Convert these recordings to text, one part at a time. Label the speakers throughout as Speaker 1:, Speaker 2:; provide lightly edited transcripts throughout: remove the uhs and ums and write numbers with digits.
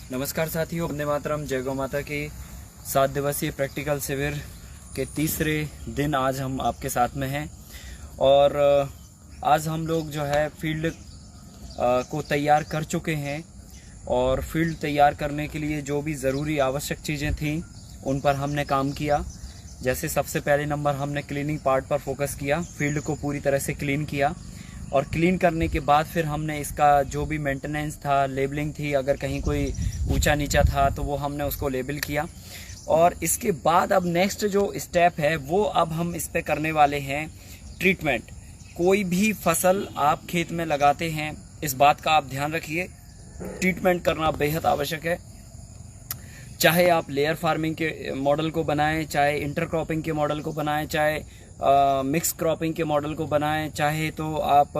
Speaker 1: नमस्कार साथियों, वंदे मातरम, जय गौ माता की। 7 दिवसीय प्रैक्टिकल शिविर के तीसरे दिन आज हम आपके साथ में हैं और आज हम लोग जो है फील्ड को तैयार कर चुके हैं और फील्ड तैयार करने के लिए जो भी ज़रूरी आवश्यक चीज़ें थीं उन पर हमने काम किया। जैसे सबसे पहले नंबर हमने क्लीनिंग पार्ट पर फोकस किया, फील्ड को पूरी तरह से क्लीन किया और क्लीन करने के बाद फिर हमने इसका जो भी मेंटेनेंस था, लेबलिंग थी, अगर कहीं कोई ऊंचा नीचा था तो वो हमने उसको लेबल किया। और इसके बाद अब नेक्स्ट जो स्टेप है वो अब हम इस पे करने वाले हैं ट्रीटमेंट। कोई भी फसल आप खेत में लगाते हैं, इस बात का आप ध्यान रखिए, ट्रीटमेंट करना बेहद आवश्यक है। चाहे आप लेयर फार्मिंग के मॉडल को बनाएं, चाहे इंटरक्रॉपिंग के मॉडल को बनाएं, चाहे मिक्स क्रॉपिंग के मॉडल को बनाएं, चाहे तो आप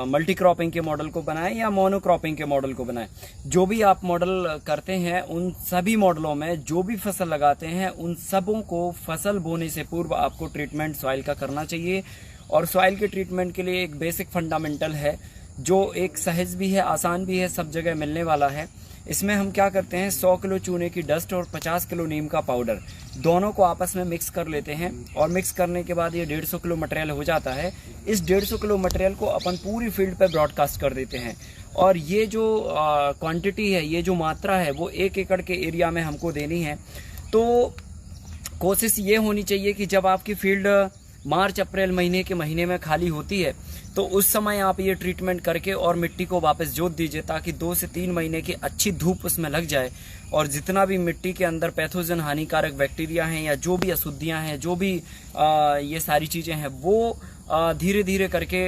Speaker 1: मल्टी क्रॉपिंग के मॉडल को बनाएं या मोनो क्रॉपिंग के मॉडल को बनाएं। जो भी आप मॉडल करते हैं उन सभी मॉडलों में जो भी फसल लगाते हैं उन सबों को फसल बोने से पूर्व आपको ट्रीटमेंट सॉइल का करना चाहिए। और सॉइल के ट्रीटमेंट के लिए एक बेसिक फंडामेंटल है जो एक सहज भी है, आसान भी है, सब जगह मिलने वाला है। इसमें हम क्या करते हैं, 100 किलो चूने की डस्ट और 50 किलो नीम का पाउडर दोनों को आपस में मिक्स कर लेते हैं और मिक्स करने के बाद ये 150 किलो मटेरियल हो जाता है। इस 150 किलो मटेरियल को अपन पूरी फील्ड पे ब्रॉडकास्ट कर देते हैं और ये जो क्वांटिटी है, ये जो मात्रा है वो 1 एकड़ के एरिया में हमको देनी है। तो कोशिश ये होनी चाहिए कि जब आपकी फील्ड मार्च अप्रैल महीने के महीने में खाली होती है तो उस समय आप ये ट्रीटमेंट करके और मिट्टी को वापस जोत दीजिए ताकि 2 से 3 महीने की अच्छी धूप उसमें लग जाए और जितना भी मिट्टी के अंदर पैथोजन हानिकारक बैक्टीरिया हैं या जो भी अशुद्धियां हैं, जो भी ये सारी चीज़ें हैं वो धीरे धीरे करके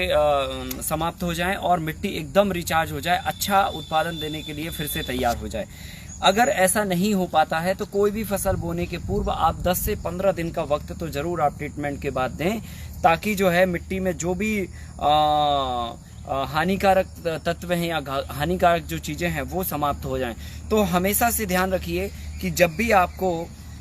Speaker 1: समाप्त हो जाएं और मिट्टी एकदम रिचार्ज हो जाए, अच्छा उत्पादन देने के लिए फिर से तैयार हो जाए। अगर ऐसा नहीं हो पाता है तो कोई भी फसल बोने के पूर्व आप 10 से 15 दिन का वक्त तो जरूर आप ट्रीटमेंट के बाद दें ताकि जो है मिट्टी में जो भी हानिकारक तत्व हैं या हानिकारक जो चीज़ें हैं वो समाप्त हो जाएं। तो हमेशा से ध्यान रखिए कि जब भी आपको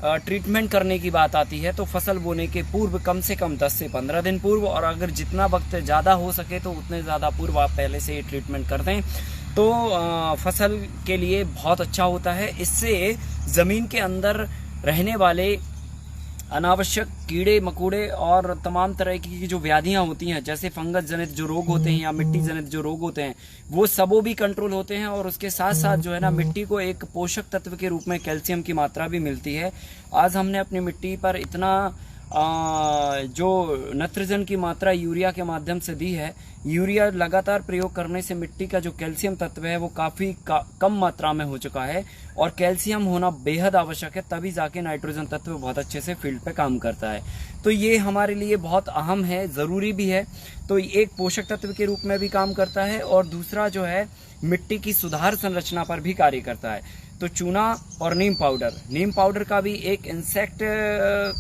Speaker 1: ट्रीटमेंट करने की बात आती है तो फसल बोने के पूर्व कम से कम 10 से 15 दिन पूर्व, और अगर जितना वक्त ज़्यादा हो सके तो उतने ज़्यादा पूर्व आप पहले से ये ट्रीटमेंट कर दें तो फसल के लिए बहुत अच्छा होता है। इससे ज़मीन के अंदर रहने वाले अनावश्यक कीड़े मकोड़े और तमाम तरह की जो व्याधियां होती हैं, जैसे फंगस जनित जो रोग होते हैं या मिट्टी जनित जो रोग होते हैं, वो सबो भी कंट्रोल होते हैं और उसके साथ साथ जो है ना मिट्टी को एक पोषक तत्व के रूप में कैल्शियम की मात्रा भी मिलती है। आज हमने अपनी मिट्टी पर इतना जो नाइट्रोजन की मात्रा यूरिया के माध्यम से दी है, यूरिया लगातार प्रयोग करने से मिट्टी का जो कैल्शियम तत्व है वो काफ़ी कम मात्रा में हो चुका है और कैल्शियम होना बेहद आवश्यक है, तभी जाके नाइट्रोजन तत्व बहुत अच्छे से फील्ड पे काम करता है। तो ये हमारे लिए बहुत अहम है, ज़रूरी भी है। तो एक पोषक तत्व के रूप में भी काम करता है और दूसरा जो है मिट्टी की सुधार संरचना पर भी कार्य करता है। तो चूना और नीम पाउडर का भी एक इंसेक्ट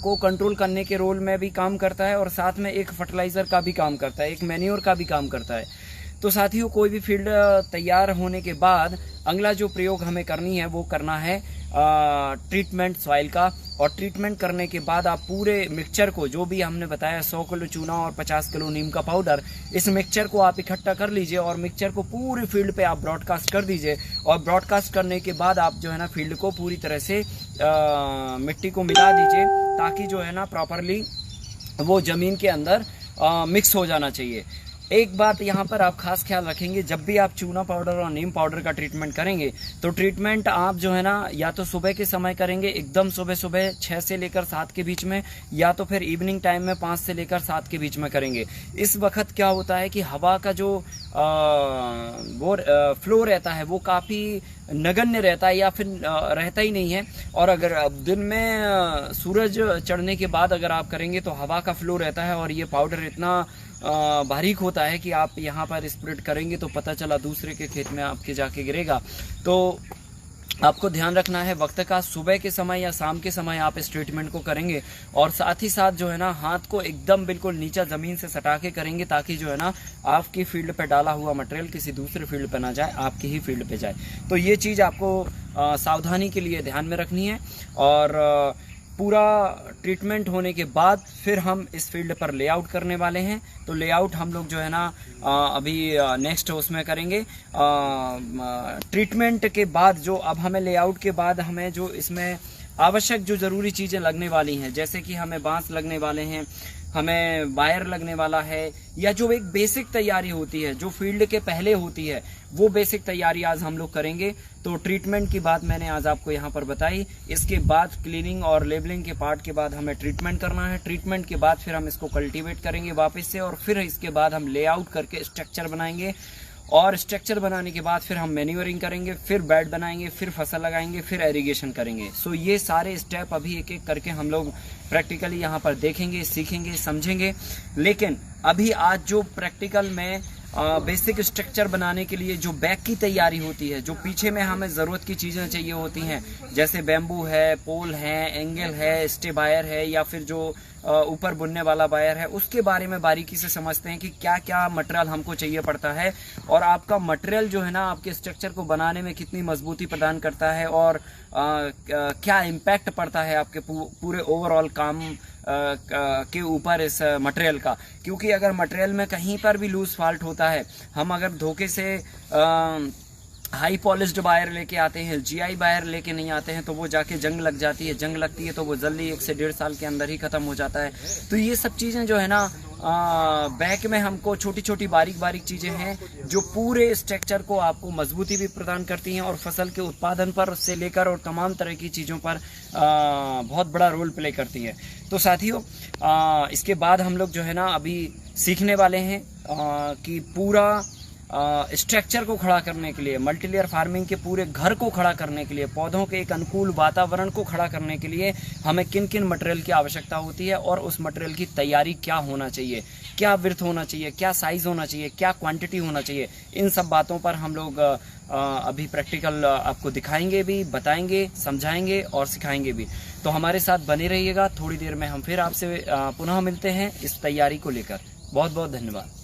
Speaker 1: को कंट्रोल करने के रोल में भी काम करता है और साथ में एक फर्टिलाइजर का भी काम करता है, एक मैन्योर का भी काम करता है। तो साथियों, कोई भी फील्ड तैयार होने के बाद अगला जो प्रयोग हमें करनी है वो करना है ट्रीटमेंट सॉइल का। और ट्रीटमेंट करने के बाद आप पूरे मिक्सचर को, जो भी हमने बताया 100 किलो चूना और 50 किलो नीम का पाउडर, इस मिक्सचर को आप इकट्ठा कर लीजिए और मिक्सचर को पूरे फील्ड पे आप ब्रॉडकास्ट कर दीजिए। और ब्रॉडकास्ट करने के बाद आप जो है ना फील्ड को पूरी तरह से मिट्टी को मिला दीजिए ताकि जो है ना प्रॉपरली वो ज़मीन के अंदर मिक्स हो जाना चाहिए। एक बात यहाँ पर आप खास ख्याल रखेंगे, जब भी आप चूना पाउडर और नीम पाउडर का ट्रीटमेंट करेंगे तो ट्रीटमेंट आप जो है ना या तो सुबह के समय करेंगे, एकदम सुबह 6 से लेकर 7 के बीच में, या तो फिर इवनिंग टाइम में 5 से लेकर 7 के बीच में करेंगे। इस वक्त क्या होता है कि हवा का जो फ्लो रहता है वो काफ़ी नगण्य रहता है या फिर रहता ही नहीं है। और अगर दिन में सूरज चढ़ने के बाद अगर आप करेंगे तो हवा का फ्लो रहता है और ये पाउडर इतना बारीक होता है कि आप यहाँ पर स्प्रेड करेंगे तो पता चला दूसरे के खेत में आपके जाके गिरेगा। तो आपको ध्यान रखना है वक्त का, सुबह के समय या शाम के समय आप इस ट्रीटमेंट को करेंगे और साथ ही साथ जो है ना हाथ को एकदम बिल्कुल नीचा ज़मीन से सटा के करेंगे ताकि जो है ना आपकी फील्ड पे डाला हुआ मटेरियल किसी दूसरे फील्ड पे ना जाए, आपकी ही फील्ड पे जाए। तो ये चीज़ आपको सावधानी के लिए ध्यान में रखनी है। और पूरा ट्रीटमेंट होने के बाद फिर हम इस फील्ड पर लेआउट करने वाले हैं। तो लेआउट हम लोग जो है ना अभी नेक्स्ट उसमें करेंगे। ट्रीटमेंट के बाद जो अब हमें लेआउट के बाद हमें जो इसमें आवश्यक जो ज़रूरी चीज़ें लगने वाली हैं, जैसे कि हमें बांस लगने वाले हैं, हमें वायर लगने वाला है, या जो एक बेसिक तैयारी होती है जो फील्ड के पहले होती है, वो बेसिक तैयारी आज हम लोग करेंगे। तो ट्रीटमेंट की बात मैंने आज आपको यहाँ पर बताई। इसके बाद क्लीनिंग और लेबलिंग के पार्ट के बाद हमें ट्रीटमेंट करना है। ट्रीटमेंट के बाद फिर हम इसको कल्टीवेट करेंगे वापस से, और फिर इसके बाद हम लेआउट करके स्ट्रक्चर बनाएंगे, और स्ट्रक्चर बनाने के बाद फिर हम मैन्यूरिंग करेंगे, फिर बेड बनाएंगे, फिर फसल लगाएंगे, फिर एरीगेशन करेंगे। सो ये सारे स्टेप अभी एक एक करके हम लोग प्रैक्टिकली यहाँ पर देखेंगे, सीखेंगे, समझेंगे। लेकिन अभी आज जो प्रैक्टिकल में बेसिक स्ट्रक्चर बनाने के लिए जो बैक की तैयारी होती है, जो पीछे में हमें ज़रूरत की चीज़ें चाहिए होती हैं, जैसे बैम्बू है, पोल है, एंगल है, स्टे वायर है, या फिर जो ऊपर बुनने वाला वायर है, उसके बारे में बारीकी से समझते हैं कि क्या क्या मटेरियल हमको चाहिए पड़ता है, और आपका मटेरियल जो है ना आपके स्ट्रक्चर को बनाने में कितनी मजबूती प्रदान करता है, और क्या इम्पैक्ट पड़ता है आपके पूरे ओवरऑल काम के ऊपर इस मटेरियल का। क्योंकि अगर मटेरियल में कहीं पर भी लूज फॉल्ट होता है, हम अगर धोखे से हाई पॉलिश्ड वायर लेके आते हैं, जीआई वायर लेके नहीं आते हैं, तो वो जाके जंग लग जाती है। जंग लगती है तो वो जल्दी 1 से 1.5 साल के अंदर ही खत्म हो जाता है। तो ये सब चीज़ें जो है ना बैक में हमको छोटी छोटी बारीक बारीक चीज़ें हैं जो पूरे स्ट्रक्चर को आपको मजबूती भी प्रदान करती हैं, और फसल के उत्पादन पर से लेकर और तमाम तरह की चीज़ों पर बहुत बड़ा रोल प्ले करती हैं। तो साथियों इसके बाद हम लोग जो है ना अभी सीखने वाले हैं कि पूरा स्ट्रक्चर को खड़ा करने के लिए, मल्टीलेयर फार्मिंग के पूरे घर को खड़ा करने के लिए, पौधों के एक अनुकूल वातावरण को खड़ा करने के लिए हमें किन किन मटेरियल की आवश्यकता होती है, और उस मटेरियल की तैयारी क्या होना चाहिए, क्या विड्थ होना चाहिए, क्या साइज होना चाहिए, क्या क्वांटिटी होना चाहिए। इन सब बातों पर हम लोग अभी प्रैक्टिकल आपको दिखाएंगे भी, बताएंगे, समझाएंगे और सिखाएंगे भी। तो हमारे साथ बने रहिएगा। थोड़ी देर में हम फिर आपसे पुनः मिलते हैं इस तैयारी को लेकर। बहुत बहुत धन्यवाद।